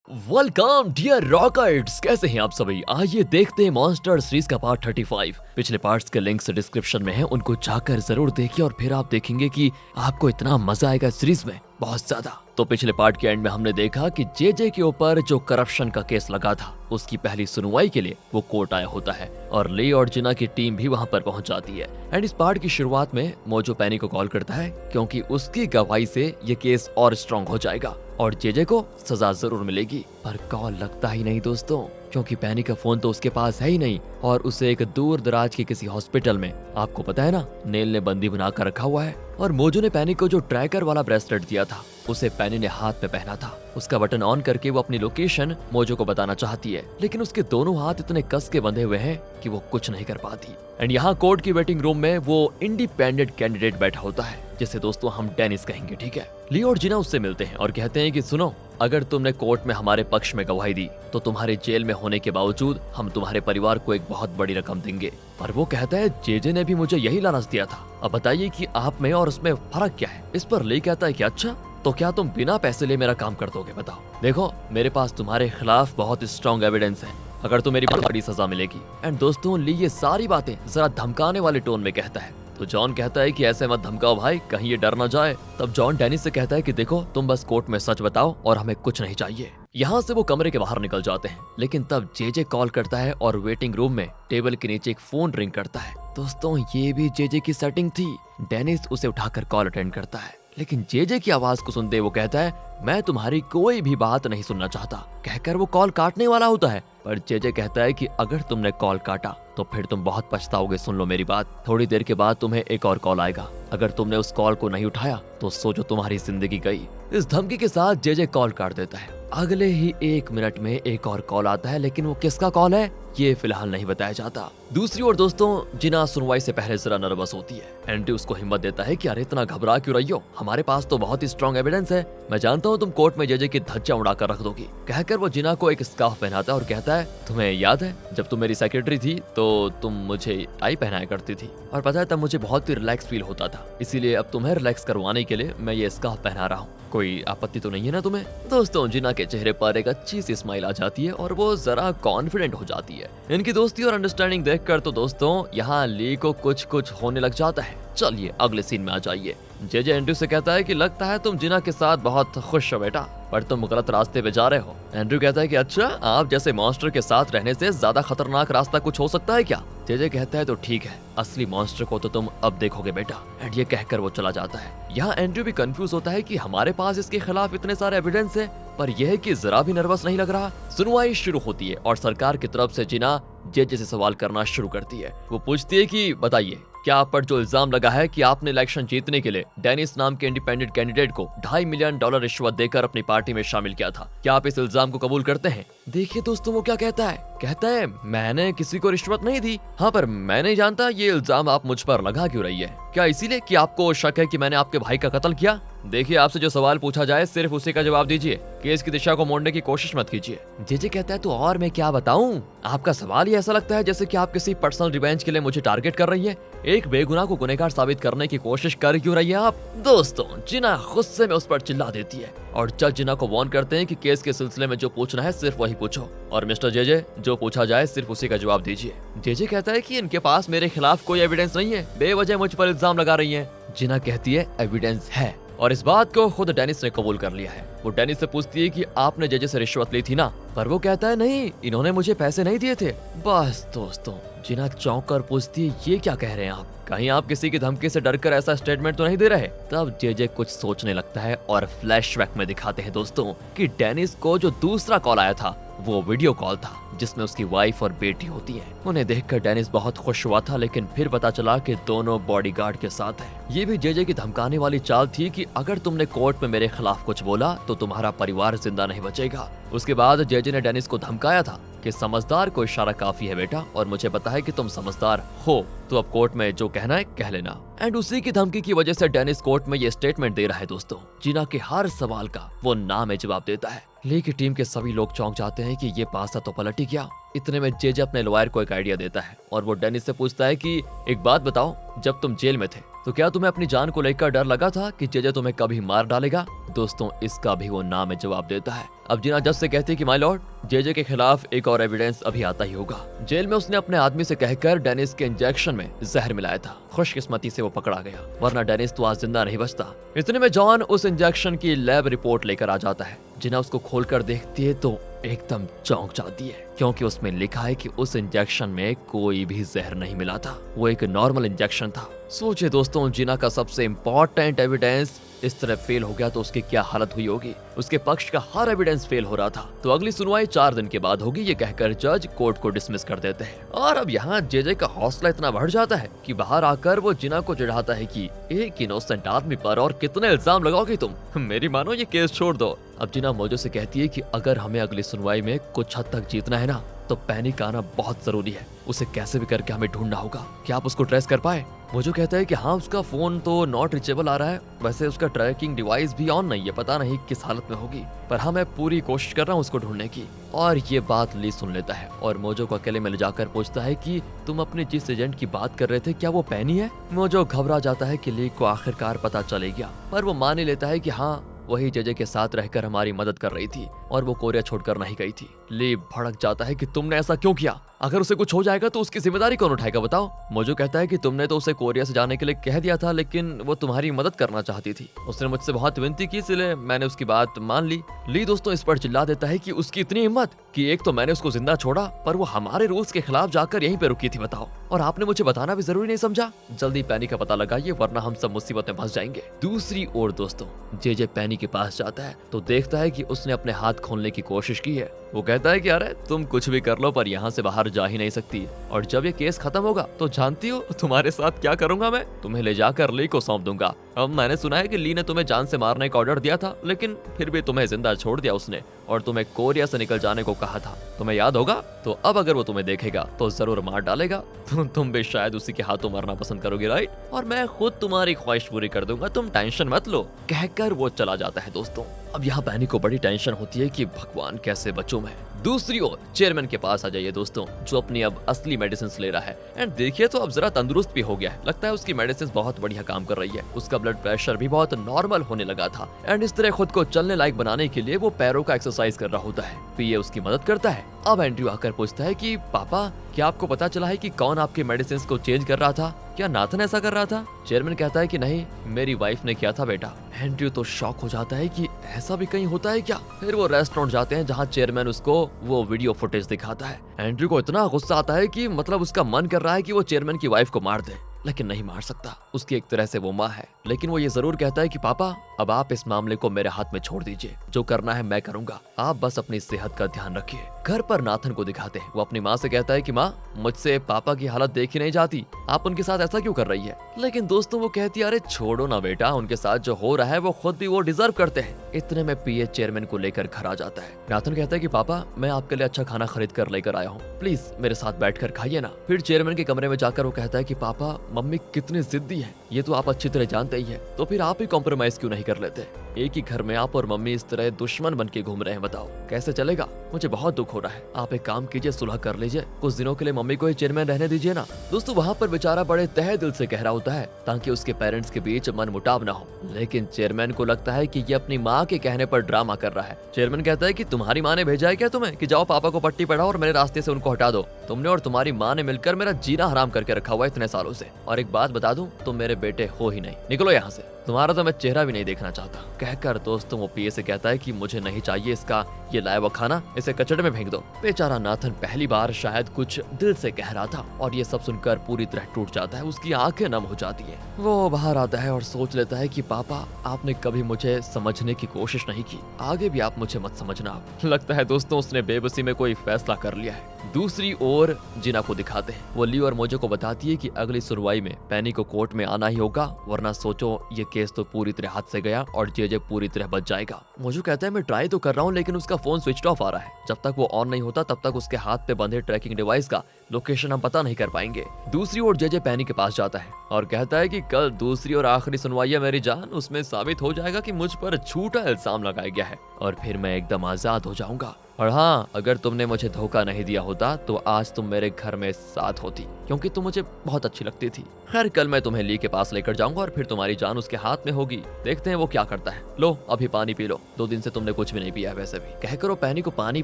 Welcome dear रॉकर्ट्स, कैसे हैं आप सभी। आइए देखते हैं मॉन्स्टर सीरीज का पार्ट 35। पिछले पार्ट्स के लिंक्स डिस्क्रिप्शन में है, उनको जाकर जरूर देखिए और फिर आप देखेंगे कि आपको इतना मजा आएगा सीरीज में, बहुत ज्यादा। तो पिछले पार्ट के एंड में हमने देखा कि जे के ऊपर जो करप्शन का केस लगा था उसकी पहली सुनवाई के लिए वो कोर्ट आया होता है और ली और जिना की टीम भी वहां पर पहुंच जाती है। एंड इस पार्ट की शुरुआत में मोजो पैनी को कॉल करता है क्योंकि उसकी गवाही से ये केस और स्ट्रॉन्ग हो जाएगा और जे को सजा जरूर मिलेगी। पर कॉल लगता ही नहीं दोस्तों, क्योंकि पैनी का फोन तो उसके पास है ही नहीं और उसे एक दूर दराज के किसी हॉस्पिटल में, आपको पता है ना, नेल ने बंदी बना कर रखा हुआ है। और मोजो ने पैनी को जो ट्रैकर वाला ब्रेसलेट दिया था उसे पैनी ने हाथ में पहना था। उसका बटन ऑन करके वो अपनी लोकेशन मोजो को बताना चाहती है, लेकिन उसके दोनों हाथ इतने कस के बंधे हुए हैं कि वो कुछ नहीं कर पाती। एंड यहाँ कोर्ट की वेटिंग रूम में वो इंडिपेंडेंट कैंडिडेट बैठा होता है, जिसे दोस्तों हम डेनिस कहेंगे, ठीक है। लियो और जिना उससे मिलते हैं और कहते हैं कि सुनो, अगर तुमने कोर्ट में हमारे पक्ष में गवाही दी तो तुम्हारे जेल में होने के बावजूद हम तुम्हारे परिवार को एक बहुत बड़ी रकम देंगे। पर वो कहता है जे ने भी मुझे यही लालच दिया था, अब बताइए कि आप में और उसमें फर्क क्या है। इस पर ली कहता है कि अच्छा, तो क्या तुम बिना पैसे लिए मेरा काम कर दोगे, बताओ। देखो, मेरे पास तुम्हारे खिलाफ बहुत स्ट्रॉन्ग एविडेंस है, अगर तो मेरी बड़ी सजा मिलेगी। एंड दोस्तों, ली ये सारी बातें जरा धमकाने वाले टोन में कहता है। तो जॉन कहता है कि ऐसे मत धमकाओ भाई, कहीं ये डर ना जाए। तब जॉन डेनिस से कहता है कि देखो, तुम बस कोर्ट में सच बताओ और हमें कुछ नहीं चाहिए। यहाँ से वो कमरे के बाहर निकल जाते हैं, लेकिन तब जे कॉल करता है और वेटिंग रूम में टेबल के नीचे एक फोन रिंग करता है। दोस्तों, ये भी जे की सेटिंग थी। डेनिस उसे उठाकर कॉल अटेंड करता है, लेकिन जे की आवाज को सुनते वो कहता है, मैं तुम्हारी कोई भी बात नहीं सुनना चाहता, कहकर वो कॉल काटने वाला होता है। पर जे कहता है कि अगर तुमने कॉल काटा तो फिर तुम बहुत पछताओगे, सुन लो मेरी बात। थोड़ी देर के बाद तुम्हें एक और कॉल आएगा, अगर तुमने उस कॉल को नहीं उठाया तो सोचो तुम्हारी जिंदगी गई। इस धमकी के साथ जे कॉल काट देता है। अगले ही 1 मिनट में एक और कॉल आता है, लेकिन वो किसका कॉल है ये फिलहाल नहीं बताया जाता। दूसरी ओर दोस्तों, जिना सुनवाई से पहले जरा नर्वस होती है। एंड्रयू उसको हिम्मत देता है कि अरे इतना घबरा क्यों रही हो, हमारे पास तो बहुत ही स्ट्रॉन्ग एविडेंस है, मैं जानता हूँ तुम कोर्ट में जे की धज्जा उड़ाकर रख दोगी। कहकर वो जिना को एक स्कार्फ पहनाता है और कहता है, तुम्हें याद है जब तुम मेरी सेक्रेटरी थी तो तुम मुझे टाई पहनाया करती थी, और पता है तब मुझे बहुत ही रिलैक्स फील होता था, इसीलिए अब तुम्हें रिलैक्स करवाने के लिए मैं ये स्कार्फ पहना रहा हूँ। कोई आपत्ति तो नहीं है ना तुम्हें। दोस्तों, जिना के चेहरे पर एक अच्छी सी स्माइल आ जाती है और वो जरा कॉन्फिडेंट हो जाती है। इनकी दोस्ती और अंडरस्टैंडिंग देखकर तो दोस्तों यहाँ ली को कुछ कुछ होने लग जाता है। चलिए अगले सीन में आ जाइए। जे एंड्रयू से कहता है कि लगता है तुम जिना के साथ बहुत खुश हो बेटा, पर तुम गलत रास्ते पे जा रहे हो। एंड्रयू कहता है कि अच्छा, आप जैसे मॉन्स्टर के साथ रहने से ज्यादा खतरनाक रास्ता कुछ हो सकता है क्या। जे कहता है तो ठीक है, असली मॉन्स्टर को तो तुम अब देखोगे बेटा। एंड ये कहकर वो चला जाता है। यहाँ एंड्रयू भी कंफ्यूज होता है कि हमारे पास इसके खिलाफ इतने सारे एविडेंस है, पर यह है कि जरा भी नर्वस नहीं लग रहा। सुनवाई शुरू होती है और सरकार की तरफ से जिना जे से सवाल करना शुरू करती है। वो पूछती है कि बताइए, क्या आप पर जो इल्जाम लगा है कि आपने इलेक्शन जीतने के लिए डेनिस नाम के इंडिपेंडेंट कैंडिडेट को $2.5 मिलियन रिश्वत देकर अपनी पार्टी में शामिल किया था, क्या आप इस इल्जाम को कबूल करते हैं। देखिए दोस्तों, वो क्या कहता है, मैंने किसी को रिश्वत नहीं दी। हाँ, पर मैं नहीं जानता ये इल्जाम आप मुझ पर लगा क्यों रही है, क्या इसीलिए कि आपको शक है कि मैंने आपके भाई का कत्ल किया। देखिए, आपसे जो सवाल पूछा जाए सिर्फ उसी का जवाब दीजिए, केस की दिशा को मोड़ने की कोशिश मत कीजिए। जे कहता है तो और मैं क्या बताऊं, आपका सवाल ही ऐसा लगता है जैसे कि आप किसी पर्सनल रिवेंज के लिए मुझे टारगेट कर रही है। एक बेगुनाह को गुनहगार साबित करने की कोशिश कर क्यों रही है आप। दोस्तों, जिना गुस्से में उस पर चिल्ला देती है और जज जिना को वार्न करते हैं कि केस के सिलसिले में जो पूछना है सिर्फ वही पूछो, और मिस्टर जे जो पूछा जाए सिर्फ उसी का जवाब दीजिए। जे कहता है कि इनके पास मेरे खिलाफ कोई एविडेंस नहीं है, बेवजह मुझ पर इल्जाम लगा रही है। जिना कहती है एविडेंस है, और इस बात को खुद डेनिस ने कबूल कर लिया है। वो डेनिस से पूछती है कि आपने जे से रिश्वत ली थी ना, पर वो कहता है नहीं, इन्होंने मुझे पैसे नहीं दिए थे। बस दोस्तों, जिना चौंक कर पूछती है, ये क्या कह रहे हैं आप, कहीं आप किसी की धमकी से डरकर ऐसा स्टेटमेंट तो नहीं दे रहे। तब जे कुछ सोचने लगता है और फ्लैशबैक में दिखाते हैं दोस्तों कि डेनिस को जो दूसरा कॉल आया था वो वीडियो कॉल था जिसमें उसकी वाइफ और बेटी होती है। उन्हें देखकर डेनिस बहुत खुश हुआ था, लेकिन फिर पता चला कि दोनों बॉडीगार्ड के साथ हैं। ये भी जे की धमकाने वाली चाल थी कि अगर तुमने कोर्ट में मेरे खिलाफ कुछ बोला तो तुम्हारा परिवार जिंदा नहीं बचेगा। उसके बाद जे ने डेनिस को धमकाया था कि समझदार को इशारा काफी है बेटा, और मुझे पता है कि तुम समझदार हो, तो अब कोर्ट में जो कहना है कह लेना। एंड उसी की धमकी की वजह से डेनिस कोर्ट में ये स्टेटमेंट दे रहा है दोस्तों। जिना के हर सवाल का वो ना में जवाब देता है। ली की टीम के सभी लोग चौंक जाते हैं कि ये पासा तो पलट ही गया। इतने में जे अपने लॉयर को एक आइडिया देता है और वो डेनिस से पूछता है कि एक बात बताओ, जब तुम जेल में थे तो क्या तुम्हें अपनी जान को लेकर डर लगा था कि जेजे तुम्हें कभी मार डालेगा? दोस्तों, इसका भी वो ना में जवाब देता है। अब जीना जज से कहती है कि माय लॉर्ड, जेजे के खिलाफ एक और एविडेंस अभी आता ही होगा। जेल में उसने अपने आदमी से कहकर डेनिस के इंजेक्शन में जहर मिलाया था। खुशकिस्मती से वो पकड़ा गया, वरना डेनिस तो आज जिंदा नहीं बचता। इतने में जॉन उस इंजेक्शन की लैब रिपोर्ट लेकर आ जाता है। जिना उसको खोलकर देखती है तो एकदम चौंक जाती है, क्योंकि उसमें लिखा है कि उस इंजेक्शन में कोई भी जहर नहीं मिला था, वो एक नॉर्मल इंजेक्शन था। सोचिए दोस्तों, जिना का सबसे इम्पोर्टेंट एविडेंस इस तरह फेल हो गया तो उसकी क्या हालत हुई होगी। उसके पक्ष का हर एविडेंस फेल हो रहा था। तो अगली सुनवाई 4 दिन के बाद होगी, ये कहकर जज कोर्ट को डिसमिस कर देते हैं। और अब यहाँ जेजे का हौसला इतना बढ़ जाता है कि बाहर आकर वो जिना को चिढ़ाता है कि एक इनोसेंट आदमी पर और कितने इल्जाम लगाओगे तुम, मेरी मानो ये केस छोड़ दो। अब जिना मोजो से कहती है कि अगर हमें अगली सुनवाई में कुछ हद तक जीतना है ना, तो पैनी का आना बहुत जरूरी है। उसे कैसे भी करके हमें ढूंढना होगा। क्या आप उसको ट्रेस कर पाए? मोजो कहता है कि हाँ, उसका फोन तो नॉट रीचेबल आ रहा है, वैसे उसका ट्रैकिंग डिवाइस भी ऑन नहीं है, पता नहीं किस हालत में होगी, पर हाँ मैं पूरी कोशिश कर रहा हूँ उसको ढूंढने की। और ये बात ली सुन लेता है और मोजो को अकेले में ले जाकर पूछता है कि तुम अपने जिस एजेंट की बात कर रहे थे, क्या वो पैनी है? मोजो घबरा जाता है कि ली को आखिरकार पता चले गया, पर वो मान ही लेता है कि हाँ, वही जेजे के साथ रहकर हमारी मदद कर रही थी और वो कोरिया छोड़कर नहीं गई थी। ली भड़क जाता है कि तुमने ऐसा क्यों किया? अगर उसे कुछ हो जाएगा तो उसकी जिम्मेदारी कौन उठाएगा बताओ? मोजो कहता है कि तुमने तो उसे कोरिया से जाने के लिए कह दिया था, लेकिन वो तुम्हारी मदद करना चाहती थी। उसने मुझसे बहुत विनती की, इसलिए मैंने उसकी बात मान ली। ली दोस्तों इस पर चिल्ला देता है कि उसकी इतनी हिम्मत कि एक तो मैंने उसको जिंदा छोड़ा, पर वो हमारे रूल्स के खिलाफ जाकर यहीं पे रुकी थी, बताओ। और आपने मुझे बताना भी जरूरी नहीं समझा। जल्दी पैनी का पता लगाइए, वरना हम सब मुसीबत में फंस जाएंगे। दूसरी ओर दोस्तों, जेजे पैनी के पास जाता है तो देखता है कि उसने अपने हाथ खोलने की कोशिश की है। वो कहता है कि अरे तुम कुछ भी कर लो, पर यहाँ से बाहर जा ही नहीं सकती, और जब ये केस खत्म होगा तो जानती हो तुम्हारे साथ क्या करूंगा मैं? तुम्हें ले जाकर ली को सौंप दूंगा। अब मैंने सुना है कि ली ने तुम्हें जान से मारने का ऑर्डर दिया था, लेकिन फिर भी तुम्हें जिंदा छोड़ दिया उसने, और तुम्हें कोरिया से निकल जाने को कहा था, तुम्हें याद होगा? तो अब अगर वो तुम्हें देखेगा तो जरूर मार डालेगा। तुम भी शायद उसी के हाथों मरना पसंद करोगे, राइट? और मैं खुद तुम्हारी ख्वाहिश पूरी कर दूंगा, तुम टेंशन मत लो, कहकर वो चला जाता है दोस्तों। अब यहाँ पैनी को बड़ी टेंशन होती है कि भगवान कैसे बचूं मैं। दूसरी ओर चेयरमैन के पास आ जाइए दोस्तों, जो अपनी अब असली मेडिसिन ले रहा है। एंड देखिए तो अब जरा तंदुरुस्त भी हो गया है, लगता है उसकी मेडिसिन बहुत बढ़िया काम कर रही है। उसका ब्लड प्रेशर भी बहुत नॉर्मल होने लगा था, एंड इस तरह खुद को चलने लायक बनाने के लिए वो पैरों का एक्सरसाइज कर रहा होता है। पीए उसकी मदद करता है। अब एंड्रयू आकर पूछता है कि पापा, क्या आपको पता चला है कि कौन आपके मेडिसिन को चेंज कर रहा था? क्या नाथन ऐसा कर रहा था? चेयरमैन कहता है कि नहीं, मेरी वाइफ ने किया था बेटा। एंड्रयू तो शॉक हो जाता है कि ऐसा भी कहीं होता है क्या? फिर वो रेस्टोरेंट जाते हैं जहाँ चेयरमैन उसको वो वीडियो फुटेज दिखाता है। एंड्रयू को इतना गुस्सा आता है कि मतलब उसका मन कर रहा है कि वो चेयरमैन की वाइफ को मार दे, लेकिन नहीं मार सकता, उसकी एक तरह से वो माँ है। लेकिन वो ये जरूर कहता है कि पापा, अब आप इस मामले को मेरे हाथ में छोड़ दीजिए, जो करना है मैं करूंगा, आप बस अपनी सेहत का ध्यान रखिए। घर पर नाथन को दिखाते हैं, वो अपनी माँ से कहता है कि माँ, मुझसे पापा की हालत देखी नहीं जाती, आप उनके साथ ऐसा क्यों कर रही है? लेकिन दोस्तों वो कहती है, अरे छोड़ो ना बेटा, उनके साथ जो हो रहा है वो खुद भी वो डिजर्व करते हैं। इतने में पीए चेयरमैन को लेकर घर आ जाता है। नाथन कहता है कि पापा, मैं आपके लिए अच्छा खाना खरीद कर लेकर आया हूँ, प्लीज मेरे साथ बैठकर खाइए ना। फिर चेयरमैन के कमरे में जाकर वो कहता है कि पापा, मम्मी कितनी जिद्दी है, ये तो आप अच्छी तरह जानते ही है, तो फिर आप ही कॉम्प्रोमाइज क्यों नहीं कर लेते? एक ही घर में आप और मम्मी इस तरह दुश्मन बन के घूम रहे हैं, बताओ कैसे चलेगा? मुझे बहुत दुख हो रहा है, आप एक काम कीजिए, सुलह कर लीजिए, कुछ दिनों के लिए मम्मी को ही चेयरमैन रहने दीजिए ना। दोस्तों वहाँ पर बेचारा बड़े तहे दिल से कह रहा होता है ताकि उसके पेरेंट्स के बीच मन मुटाव ना हो, लेकिन चेयरमैन को लगता है कि ये अपनी माँ के कहने पर ड्रामा कर रहा है। चेयरमैन कहता है कि तुम्हारी माँ ने भेजा है क्या तुम्हें कि जाओ पापा को पट्टी पढ़ाओ और मेरे रास्ते से उनको हटा दो? तुमने और तुम्हारी माँ ने मिलकर मेरा जीना हराम करके रखा हुआ है इतने सालों से, और एक बात बता दूं, तुम मेरे बेटे हो ही नहीं, निकलो यहाँ से, तुम्हारा तो मैं चेहरा भी नहीं देखना चाहता। कहकर दोस्तों वो पीए से कहता है कि मुझे नहीं चाहिए इसका ये लाया हुआ खाना, इसे कचड़े में फेंक दो। बेचारा नाथन पहली बार शायद कुछ दिल से कह रहा था, और ये सब सुनकर पूरी तरह टूट जाता है, उसकी आंखें नम हो जाती है। वो बाहर आता है और सोच लेता है कि पापा, आपने कभी मुझे समझने की कोशिश नहीं की, आगे भी आप मुझे मत समझना। लगता है दोस्तों उसने बेबसी में कोई फैसला कर लिया है। दूसरी ओर जिना को दिखाते हैं, वो ली और मोजो को बताती है कि अगली सुनवाई में पैनी को कोर्ट में आना ही होगा, वरना सोचो ये केस तो पूरी तरह हाथ से गया और जेजे पूरी तरह बच जाएगा। मोजो कहता है मैं ट्राई तो कर रहा हूँ, लेकिन उसका फोन स्विच ऑफ आ रहा है, जब तक वो ऑन नहीं होता तब तक उसके हाथ पे बंधे ट्रैकिंग डिवाइस का लोकेशन हम पता नहीं कर पाएंगे। दूसरी ओर जेजे पैनी के पास जाता है और कहता है कि कल दूसरी और आखिरी सुनवाई है मेरी जान, उसमें साबित हो जाएगा कि मुझ पर झूठा इल्जाम लगाया गया है और फिर मैं एकदम आजाद हो जाऊंगा। और हाँ, अगर तुमने मुझे धोखा नहीं दिया होता तो आज तुम मेरे घर में साथ होती, क्योंकि तुम मुझे बहुत अच्छी लगती थी। खैर, कल मैं तुम्हें ली के पास लेकर जाऊंगा और फिर तुम्हारी जान उसके हाथ में होगी। देखते हैं वो क्या करता है। लो अभी पानी पी लो, 2 दिन से तुमने कुछ भी नहीं पिया है। वैसे भी कहकर वो पैनी को पानी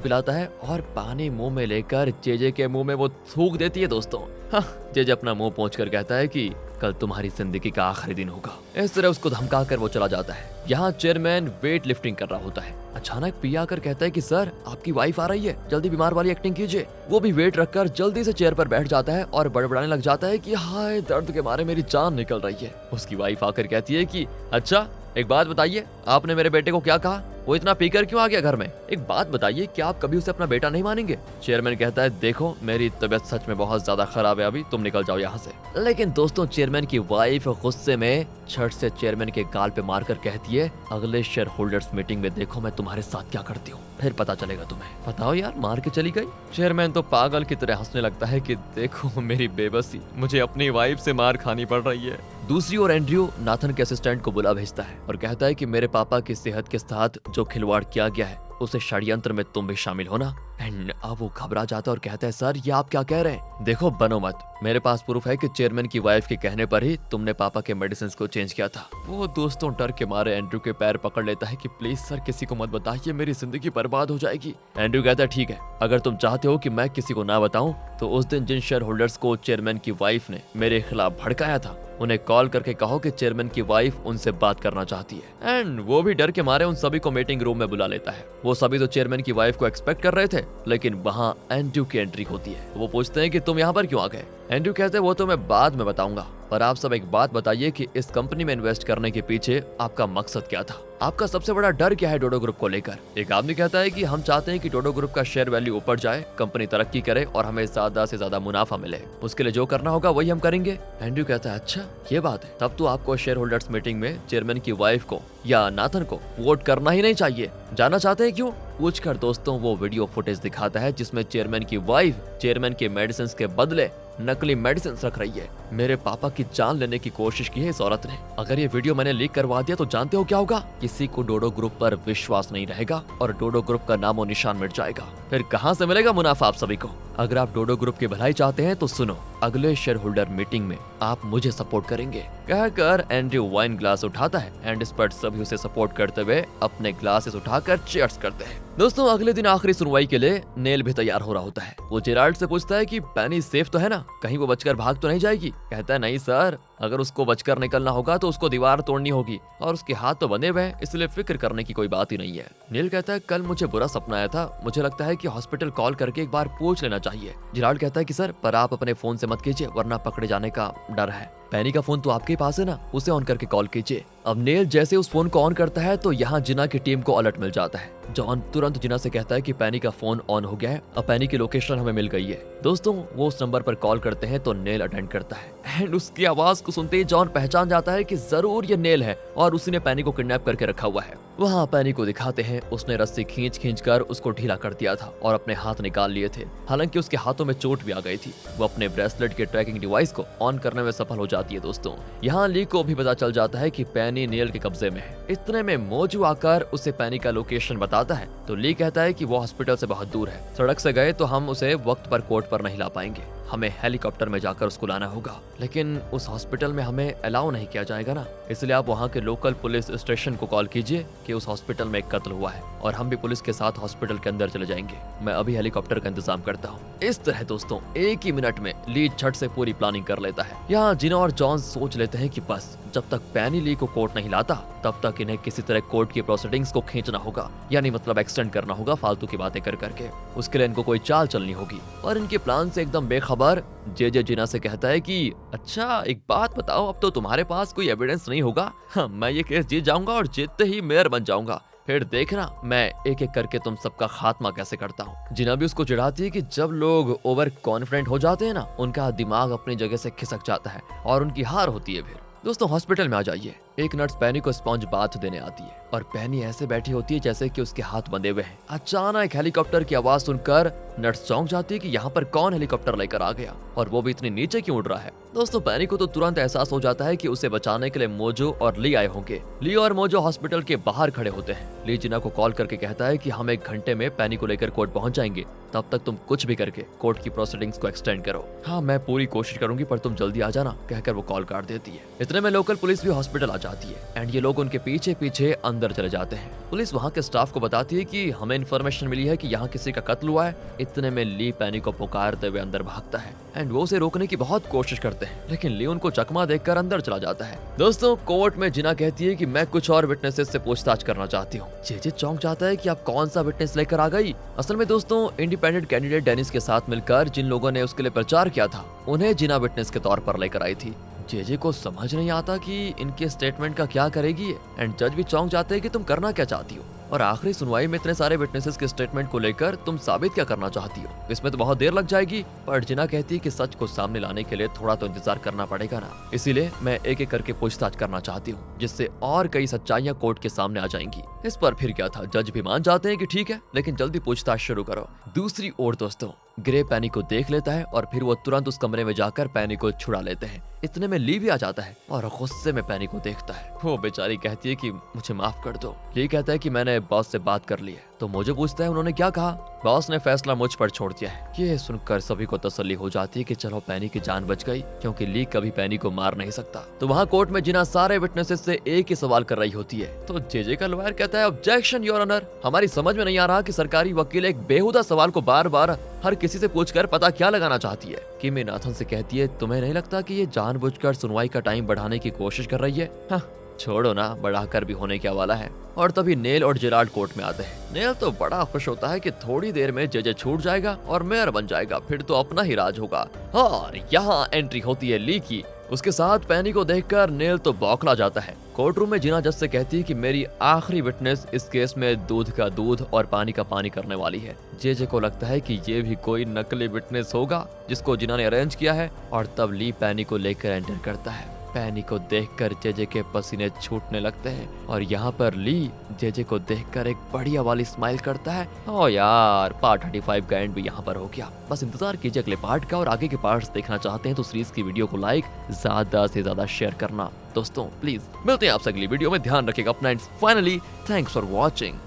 पिलाता है और पानी मुंह में लेकर जेजे के मुंह में वो थूक देती है। दोस्तों हाँ, जेजे अपना मुंह पोंछ कर कहता है कि कल तुम्हारी जिंदगी का आखिरी दिन होगा। इस तरह उसको धमका कर वो चला जाता है। यहाँ चेयरमैन वेट लिफ्टिंग कर रहा होता है। अचानक पिया आकर कहता है कि सर, आपकी वाइफ आ रही है, जल्दी बीमार वाली एक्टिंग कीजिए। वो भी वेट रखकर जल्दी से चेयर पर बैठ जाता है और बड़बड़ाने लग जाता है कि हाय, दर्द के मारे मेरी जान निकल रही है। उसकी वाइफ आकर कहती है कि अच्छा, एक बात बताइए, आपने मेरे बेटे को क्या कहा? वो इतना पीकर क्यों आ गया घर में? एक बात बताइए, क्या आप कभी उसे अपना बेटा नहीं मानेंगे? चेयरमैन कहता है, देखो मेरी तबीयत सच में बहुत ज्यादा खराब है, अभी तुम निकल जाओ यहाँ से। लेकिन दोस्तों, चेयरमैन की वाइफ गुस्से में छट से चेयरमैन के गाल पे मारकर कहती है, अगले शेयर होल्डर्स मीटिंग में देखो मैं तुम्हारे साथ क्या करती हूँ, फिर पता चलेगा तुम्हें। बताओ यार, मार के चली गई। चेयरमैन तो पागल की तरह हंसने लगता है कि देखो मेरी बेबसी, मुझे अपनी वाइफ से मार खानी पड़ रही है। दूसरी ओर एंड्रयू नाथन के असिस्टेंट को बुला भेजता है और कहता है कि मेरे पापा की सेहत के साथ जो खिलवाड़ किया गया है, उसे षड्यंत्र में तुम भी शामिल हो ना। एंड अब वो घबरा जाता है और कहता है, सर ये आप क्या कह रहे हैं? देखो बनो मत, मेरे पास प्रूफ है कि चेयरमैन की वाइफ के कहने पर ही तुमने पापा के मेडिसिन को चेंज किया था। वो दोस्तों डर के मारे एंड्रयू के पैर पकड़ लेता है कि प्लीज सर, किसी को मत बताइए, मेरी जिंदगी बर्बाद हो जाएगी। एंड्रयू कहता है, ठीक है, अगर तुम चाहते हो कि मैं किसी को ना बताऊं तो उस दिन जिन शेयर होल्डर्स को चेयरमैन की वाइफ ने मेरे खिलाफ भड़काया था, उन्हें कॉल करके कहो कि चेयरमैन की वाइफ उनसे बात करना चाहती है। एंड वो भी डर के मारे उन सभी को मीटिंग रूम में बुला लेता है। वो सभी तो चेयरमैन की वाइफ को एक्सपेक्ट कर रहे थे, लेकिन वहाँ एंड्रयू की एंट्री होती है। वो पूछते हैं कि तुम यहाँ पर क्यों आ गए? एंड्रयू कहते हैं, वो तो मैं बाद में बताऊंगा, पर आप सब एक बात बताइए कि इस कंपनी में इन्वेस्ट करने के पीछे आपका मकसद क्या था? आपका सबसे बड़ा डर क्या है डोडो ग्रुप को लेकर? एक आदमी कहता है कि हम चाहते हैं कि डोडो ग्रुप का शेयर वैल्यू ऊपर जाए, कंपनी तरक्की करे और हमें ज्यादा से ज्यादा मुनाफा मिले। उसके लिए जो करना होगा वही हम करेंगे। एंड्रयू कहता है, अच्छा ये बात है, तब तो आपको शेयर होल्डर्स मीटिंग में चेयरमैन की वाइफ को या नाथन को वोट करना ही नहीं चाहिए। जानना चाहते हैं क्यों? पूछकर दोस्तों वो वीडियो फुटेज दिखाता है जिसमें चेयरमैन की वाइफ चेयरमैन के मेडिसिन के बदले नकली मेडिसिन रख रही है। मेरे पापा की जान लेने की कोशिश की है इस औरत ने। अगर ये वीडियो मैंने लीक करवा दिया तो जानते हो क्या होगा? किसी को डोडो ग्रुप पर विश्वास नहीं रहेगा और डोडो ग्रुप का नामो निशान मिट जाएगा। फिर कहां से मिलेगा मुनाफा आप सभी को? अगर आप डोडो ग्रुप की भलाई चाहते हैं तो सुनो, अगले शेयर होल्डर मीटिंग में आप मुझे सपोर्ट करेंगे। कहकर एंड्रयू वाइन ग्लास उठाता है एंड इस पर सभी उसे सपोर्ट करते हुए अपने ग्लासेस उठाकर चीयर्स करते हैं। दोस्तों अगले दिन आखिरी सुनवाई के लिए नेल भी तैयार हो रहा होता है। वो जेराल्ड से पूछता है कि पेनी सेफ तो है ना, कहीं वो बचकर भाग तो नहीं जाएगी? कहता है, नहीं सर, अगर उसको बचकर निकलना होगा तो उसको दीवार तोड़नी होगी और उसके हाथ तो बंधे हुए हैं, इसलिए फिक्र करने की कोई बात ही नहीं है। नील कहता है, कल मुझे बुरा सपना आया था, मुझे लगता है कि हॉस्पिटल कॉल करके एक बार पूछ लेना चाहिए। जेराल्ड कहता है कि सर, पर आप अपने फोन से मत कीजिए वरना पकड़े जाने का डर है। पेनी का फोन तो आपके पास है ना, उसे ऑन करके कॉल कीजिए। अब नेल जैसे उस फोन को ऑन करता है तो यहाँ जिना की टीम को अलर्ट मिल जाता है। जॉन तुरंत जिना से कहता है कि पेनी का फोन ऑन हो गया है, अब पेनी की लोकेशन हमें मिल गई है। दोस्तों वो उस नंबर पर कॉल करते हैं तो नेल अटेंड करता है एंड उसकी आवाज को सुनते ही जॉन पहचान जाता है कि जरूर ये नेल है और उसी ने पेनी को किडनैप करके रखा हुआ है। वहाँ पेनी को दिखाते हैं उसने रस्सी खींच कर उसको ढीला कर दिया था और अपने हाथ निकाल लिए थे। हालांकि उसके हाथों में चोट भी आ गई थी। वो अपने ब्रेसलेट के ट्रैकिंग डिवाइस को ऑन करने में सफल हो जाती है। दोस्तों यहाँ ली को भी पता चल जाता है कि पेनी नेल के कब्जे में है। इतने में मोजू आकर उसे पेनी का लोकेशन बताता है तो ली कहता है कि वो हॉस्पिटल से बहुत दूर है, सड़क से गए तो हम उसे वक्त पर कोर्ट पर नहीं ला पाएंगे, हमें हेलीकॉप्टर में जाकर उसको लाना होगा। लेकिन उस हॉस्पिटल में हमें अलाउ नहीं किया जाएगा ना, इसलिए आप वहाँ के लोकल पुलिस स्टेशन को कॉल कीजिए कि उस हॉस्पिटल में एक कत्ल हुआ है और हम भी पुलिस के साथ हॉस्पिटल के अंदर चले जाएंगे। मैं अभी हेलीकॉप्टर का इंतजाम करता हूँ। इस तरह दोस्तों एक ही मिनट में ली झट से पूरी प्लानिंग कर लेता है। यहाँ जिना और जॉन सोच लेते हैं कि बस जब तक पेनी ली को कोर्ट नहीं लाता तब तक इन्हें किसी तरह कोर्ट की प्रोसीडिंग्स को खींचना होगा, यानी मतलब एक्सटेंड करना होगा फालतू की बातें कर करके। उसके लिए इनको कोई चाल चलनी होगी और इनके प्लान से एकदम बेखबर जे जिना से कहता है कि अच्छा एक बात बताओ, अब तो तुम्हारे पास कोई एविडेंस नहीं होगा। हाँ, मैं ये केस जीत जाऊंगा और जीतते ही मेयर बन जाऊंगा, फिर देखना मैं एक एक करके तुम सबका खात्मा कैसे करता हूँ। जिना भी उसको चिढ़ाती है कि जब लोग ओवर कॉन्फिडेंट हो जाते हैं ना, उनका दिमाग अपनी जगह से खिसक जाता है और उनकी हार होती है। फिर दोस्तों हॉस्पिटल में आ जाइए। एक नर्स पैनी को स्पॉन्ज बाथ देने आती है और पैनी ऐसे बैठी होती है जैसे कि उसके हाथ बंधे हुए हैं। अचानक हेलीकॉप्टर की आवाज सुनकर नर्स चौंक जाती है कि यहाँ पर कौन हेलीकॉप्टर लेकर आ गया और वो भी इतनी नीचे क्यों उड़ रहा है। दोस्तों पैनी को तो तुरंत एहसास हो जाता है कि उसे बचाने के लिए मोजो और ली आए होंगे। ली और मोजो हॉस्पिटल के बाहर खड़े होते हैं। ली जिना को कॉल करके कहता है कि हम 1 घंटे में पैनी को लेकर कोर्ट पहुंच जाएंगे, तब तक तुम कुछ भी करके कोर्ट की प्रोसीडिंग्स को एक्सटेंड करो। हाँ मैं पूरी कोशिश करूंगी पर तुम जल्दी आ जाना, कहकर वो कॉल काट देती है। इतने में लोकल पुलिस भी हॉस्पिटल आ जाती है एंड ये लोग उनके पीछे पीछे अंदर चले जाते हैं। पुलिस वहाँ के स्टाफ को बताती है कि हमें इन्फॉर्मेशन मिली है कि यहाँ किसी का कत्ल हुआ है। इतने में ली पैनी को पुकारते हुए अंदर भागता है एंड वो उसे रोकने की बहुत कोशिश करते हैं, लेकिन ली उनको चकमा देखकर अंदर चला जाता है। दोस्तों कोर्ट में जिना कहती है कि मैं कुछ और विटनेसेस से पूछताछ करना चाहती हूँ। जेजे चौंक जाता है कि आप कौन सा विटनेस लेकर आ गई। असल में दोस्तों इंडिपेंडेंट कैंडिडेट डेनिस के साथ मिलकर जिन लोगों ने उसके लिए प्रचार किया था उन्हें जिना विटनेस के तौर पर लेकर आई थी। जेजे को समझ नहीं आता कि इनके स्टेटमेंट का क्या करेगी एंड जज भी चौंक जाते हैं कि तुम करना क्या चाहती हो और आखिरी सुनवाई में इतने सारे विटनेसेस के स्टेटमेंट को लेकर तुम साबित क्या करना चाहती हो। इसमें तो बहुत देर लग जाएगी। पर जिना कहती है कि सच को सामने लाने के लिए थोड़ा तो इंतजार करना पड़ेगा ना, इसीलिए मैं एक एक करके पूछताछ करना चाहती हूँ जिससे और कई सच्चाइयां कोर्ट के सामने आ जाएंगी। इस पर फिर क्या था, जज भी मान जाते हैं कि ठीक है लेकिन जल्दी पूछताछ शुरू करो। दूसरी ओर दोस्तों ग्रे पैनी को देख लेता है और फिर वो तुरंत उस कमरे में जाकर पैनी को छुड़ा लेते हैं। इतने में ली भी आ जाता है और गुस्से में पैनी को देखता है। वो बेचारी कहती है कि मुझे माफ कर दो। ली कहता है कि मैंने बॉस से बात कर ली है। तो मुझे पूछता है उन्होंने क्या कहा। बॉस ने फैसला मुझ पर छोड़ दिया है। ये सुनकर सभी को तसल्ली हो जाती है कि चलो पैनी की जान बच गई, क्योंकि ली कभी पैनी को मार नहीं सकता। तो वहाँ कोर्ट में जिना सारे विटनेसेस से एक ही सवाल कर रही होती है। तो जेजे का लॉयर कहता है ऑब्जेक्शन योर ऑनर, हमारी समझ में नहीं आ रहा कि सरकारी वकील एक बेहुदा सवाल को बार बार हर किसी से पूछकर पता क्या लगाना चाहती है। किमी नाथन से कहती है तुम्हें नहीं लगता कि ये जानबूझकर सुनवाई का टाइम बढ़ाने की कोशिश कर रही है। हाँ छोड़ो ना, बढ़ाकर भी होने क्या वाला है। और तभी नेल और जेराल्ड कोर्ट में आते हैं। नेल तो बड़ा खुश होता है कि थोड़ी देर में जेजे छूट जाएगा और मेयर बन जाएगा, फिर तो अपना ही राज होगा। और यहाँ एंट्री होती है ली की। उसके साथ पैनी को देखकर नेल तो बौखला जाता है। कोर्ट रूम में जिना जज से कहती है कि मेरी आखिरी विटनेस इस केस में दूध का दूध और पानी का पानी करने वाली है। जेजे को लगता है कि ये भी कोई नकली विटनेस होगा जिसको जिना ने अरेंज किया है। और तब ली पैनी को लेकर एंटर करता है। पैनी को देखकर जेजे के पसीने छूटने लगते हैं और यहाँ पर ली जेजे को देखकर एक बढ़िया वाली स्माइल करता है। ओ यार पार्ट 35 का एंड भी यहाँ पर हो गया। बस इंतजार कीजिए अगले पार्ट का, और आगे के पार्ट्स देखना चाहते हैं तो सीरीज की वीडियो को लाइक ज्यादा से ज्यादा शेयर करना दोस्तों प्लीज। मिलते हैं आपसे अगली वीडियो में, ध्यान रखिएगा अपना and finally thanks for watching.